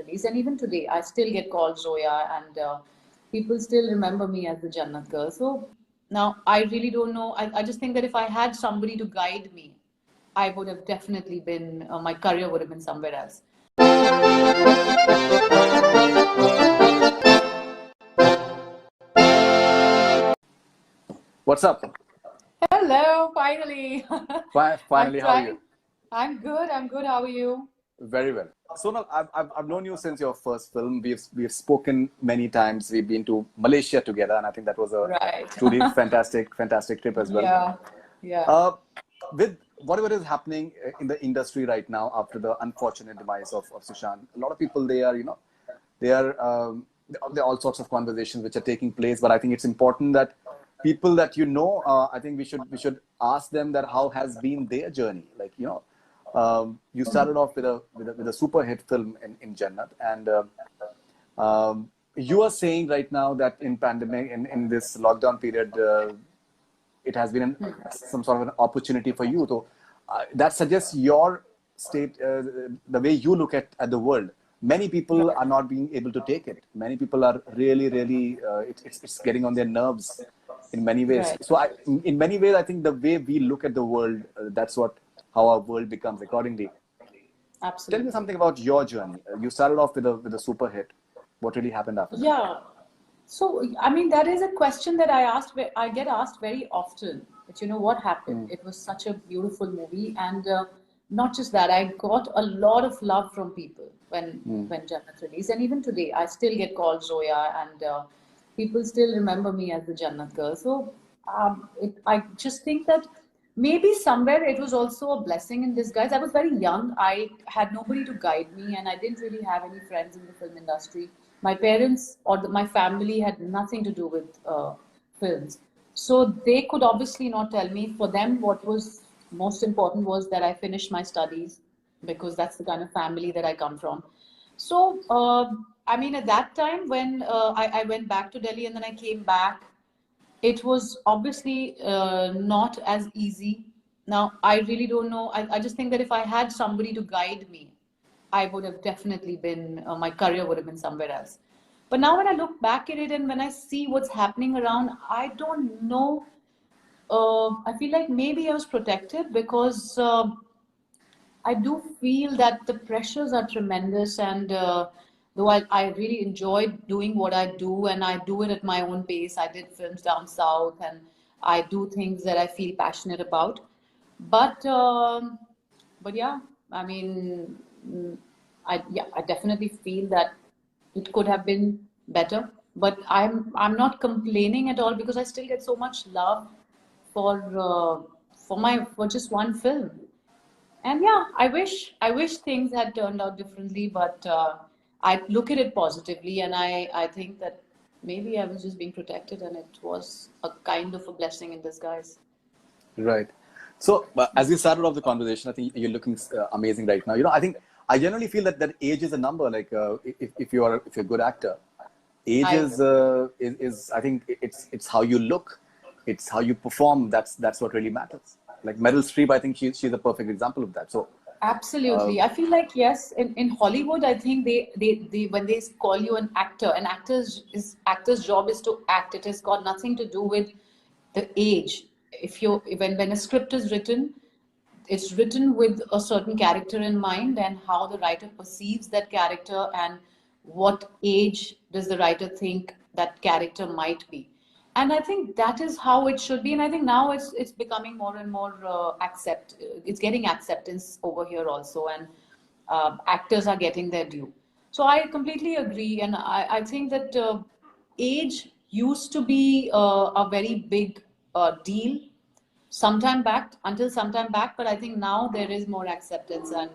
release. And even today, I still get called Zoya, and people still remember me as the Jannat girl. So now I really don't know. I just think that if I had somebody to guide me, I would have definitely been, my career would have been somewhere else. What's up? Hello, finally. I'm Finally, how are you? trying. I'm good. I'm good. How are you? Very well. Sonal, I've known you since your first film. We've spoken many times. We've been to Malaysia together, and I think that was a Right. truly fantastic trip as well. Yeah. Yeah. With whatever is happening in the industry right now after the unfortunate demise of Sushant, a lot of people there are all sorts of conversations which are taking place. But I think it's important that people that I think we should ask them that how has been their journey. Like you started off with a super hit film in Jannat, and you are saying right now that in pandemic in this lockdown period, it has been some sort of an opportunity for you. So that suggests your state, the way you look at the world. Many people are not being able to take it. Many people are really it's getting on their nerves in many ways. Right. So in many ways, I think the way we look at the world, that's how our world becomes accordingly. Absolutely. Tell me something about your journey. You started off with a super hit. What really happened after that? Yeah. So, I mean, that is a question that I get asked very often. But what happened? It was such a beautiful movie, and not just that, I got a lot of love from people when Jannat released, and even today, I still get called Zoya, and people still remember me as the Jannat girl. So, I just think that maybe somewhere it was also a blessing in disguise. I was very young. I had nobody to guide me, and I didn't really have any friends in the film industry. My parents or my family had nothing to do with films. So they could obviously not tell me. For them, what was most important was that I finished my studies, because that's the kind of family that I come from. So, I mean, at that time when I went back to Delhi and then I came back, it was obviously not as easy. Now, I really don't know. I just think that if I had somebody to guide me, I would have definitely been, my career would have been somewhere else. But now when I look back at it and when I see what's happening around, I don't know. I feel like maybe I was protected because I do feel that the pressures are tremendous, and though I really enjoy doing what I do, and I do it at my own pace. I did films down south, and I do things that I feel passionate about. But yeah, I mean, I definitely feel that it could have been better. But I'm not complaining at all, because I still get so much love for for just one film. And yeah, I wish things had turned out differently, but I look at it positively, and I think that maybe I was just being protected, and it was a kind of a blessing in disguise. Right. So, as we started off the conversation, I think you're looking amazing right now. I think I generally feel that age is a number. Like, if you're a good actor, age I is I think it's how you look, it's how you perform. That's what really matters. Like Meryl Streep, I think she's a perfect example of that. So, Absolutely. I feel like, yes, in Hollywood, I think they when they call you an actor's job is to act. It has got nothing to do with the age. If you when a script is written, it's written with a certain character in mind, and how the writer perceives that character, and what age does the writer think that character might be. And I think that is how it should be. And I think now it's becoming more and more it's getting acceptance over here also, and actors are getting their due. So I completely agree, and I think that age used to be a very big deal until sometime back, but I think now there is more acceptance, and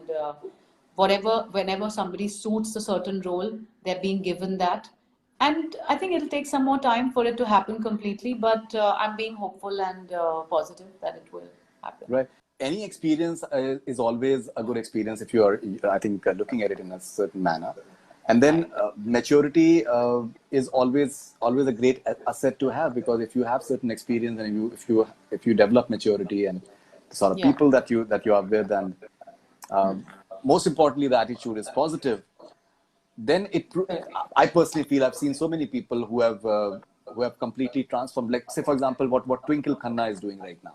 whenever somebody suits a certain role, they're being given that. And I think it'll take some more time for it to happen completely, but I'm being hopeful and positive that it will happen. right. Any experience is always a good experience if you are, I think, looking at it in a certain manner. And then maturity is always a great asset to have, because if you have certain experience, and if you develop maturity, and the sort of Yeah. people that you are with, and most importantly, the attitude is positive, then I personally feel I've seen so many people who have completely transformed. Like, say for example, what Twinkle Khanna is doing right now,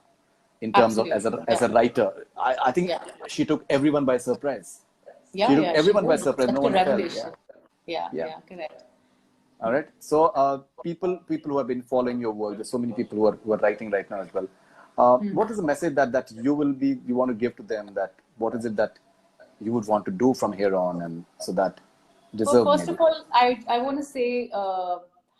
in terms of Absolutely. as a writer. I think Yeah. she took everyone by surprise. She Yeah, took yeah, she everyone by did. surprise. Such No a one fell. Yeah, revelation. Yeah, yeah. yeah, correct. All right. So people who have been following your work, there's so many people who are writing right now as well. What is the message that you want to give to them? That what is it that you would want to do from here on, and so that Well, deserve first maybe. of all, I want to say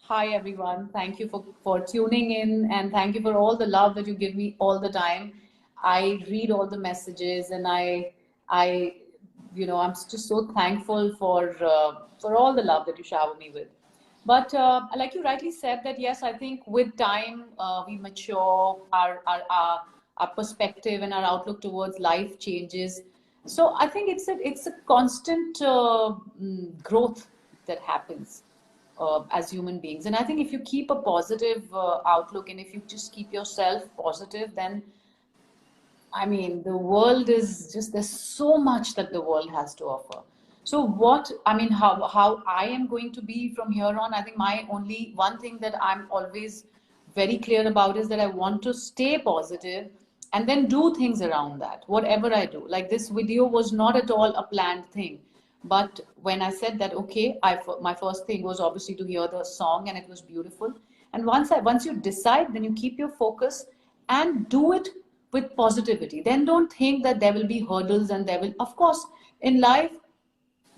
hi, everyone. Thank you for tuning in, and thank you for all the love that you give me all the time. I read all the messages, and I, I'm just so thankful for all the love that you shower me with. But like you rightly said, that yes, I think with time we mature, our perspective and our outlook towards life changes. So I think it's a constant growth that happens as human beings. And I think if you keep a positive outlook, and if you just keep yourself positive, then I mean, the world is just, there's so much that the world has to offer. So how I am going to be from here on, I think my only one thing that I'm always very clear about is that I want to stay positive and then do things around that, whatever I do. Like, this video was not at all a planned thing. But when I said that, okay, my first thing was obviously to hear the song, and it was beautiful. And once you decide, then you keep your focus and do it with positivity. Then don't think that there will be hurdles, and there will, of course, in life,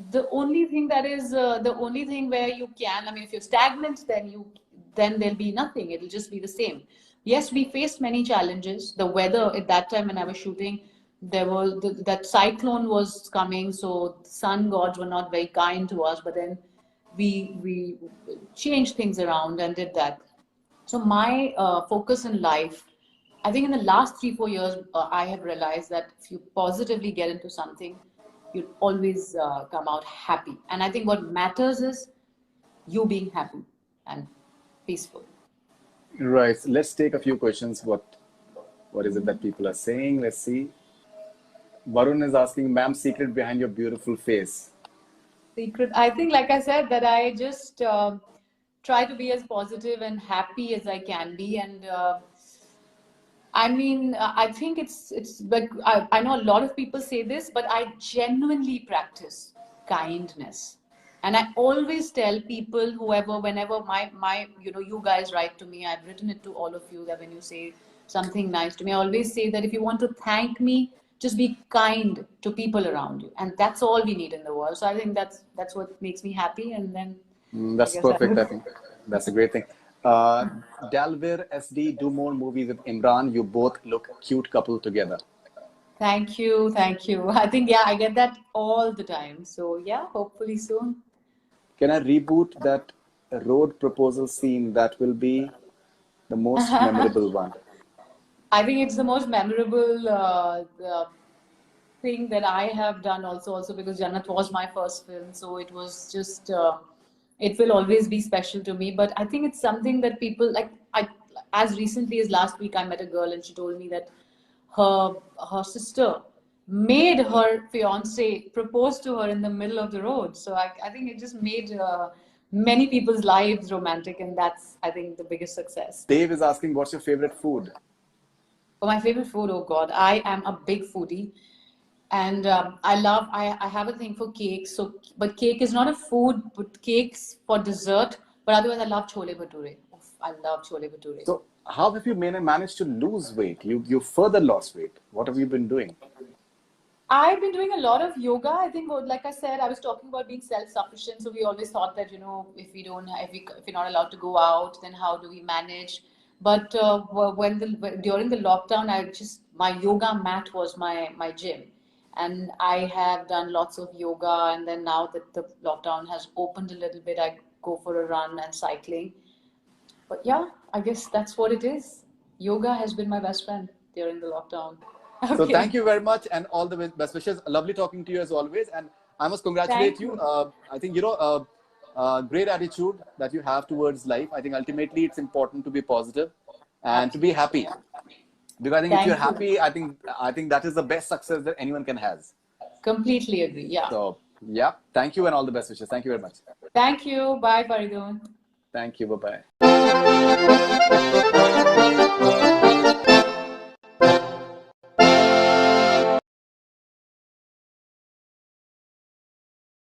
the only thing that is the only thing where you can, I mean, if you're stagnant, then there'll be nothing. It'll just be the same. Yes, we faced many challenges. The weather at that time when I was shooting, that cyclone was coming, so the sun gods were not very kind to us. But then we changed things around and did that. So my focus in life, I think in the last 3 4 years, I have realized that if you positively get into something, you always come out happy. And I think what matters is you being happy and peaceful. Right. So let's take a few questions. What is it that people are saying? Let's see. Varun is asking, ma'am, secret behind your beautiful face. Secret, I think, like I said, that I just try to be as positive and happy as I can be. And I mean, I think it's like, I know a lot of people say this, but I genuinely practice kindness. And I always tell people, whoever, whenever you guys write to me, I've written it to all of you, that when you say something nice to me, I always say that if you want to thank me, just be kind to people around you, and that's all we need in the world. So I think that's what makes me happy, and then I That's guess I perfect, would. I think. That's a great thing. Uh, Dalvir SD, do more movies with Imran. You both look cute couple together. Thank you, thank you. I think, yeah, I get that all the time. So yeah, hopefully soon. Can I reboot that road proposal scene? That will be the most memorable one. I think it's the most memorable thing that I have done, also because Jannat was my first film, so it was just it will always be special to me. But I think it's something that people like. I As recently as last week, I met a girl, and she told me that her her sister made her fiance propose to her in the middle of the road. So I think it just made many people's lives romantic, and that's, I think, the biggest success. Dave is asking, what's your favorite food? For my favorite food, oh God, I am a big foodie, and I have a thing for cakes. So, but cake is not a food, but cakes for dessert. But otherwise, I love chole bhature. Oof, I love chole bhature. So, how have you managed to lose weight? You further lost weight. What have you been doing? I've been doing a lot of yoga. I think, like I said, I was talking about being self-sufficient. So we always thought that, if we don't, if we're not allowed to go out, then how do we manage? But during the lockdown, my yoga mat was my gym, and I have done lots of yoga. And then now that the lockdown has opened a little bit, I go for a run and cycling. But yeah, I guess that's what it is. Yoga has been my best friend during the lockdown. So thank Okay. you very much, and all the best wishes. Lovely talking to you as always, and I must congratulate Thank you. you. I think great attitude that you have towards life. I think ultimately it's important to be positive and to be Absolutely. happy, because I think if you're Thank you. happy, I think that is the best success that anyone can has. Completely agree. Yeah. So Yeah. Thank you and all the best wishes. Thank you very much. Thank you. Bye, Faridoon. Thank you. Bye bye.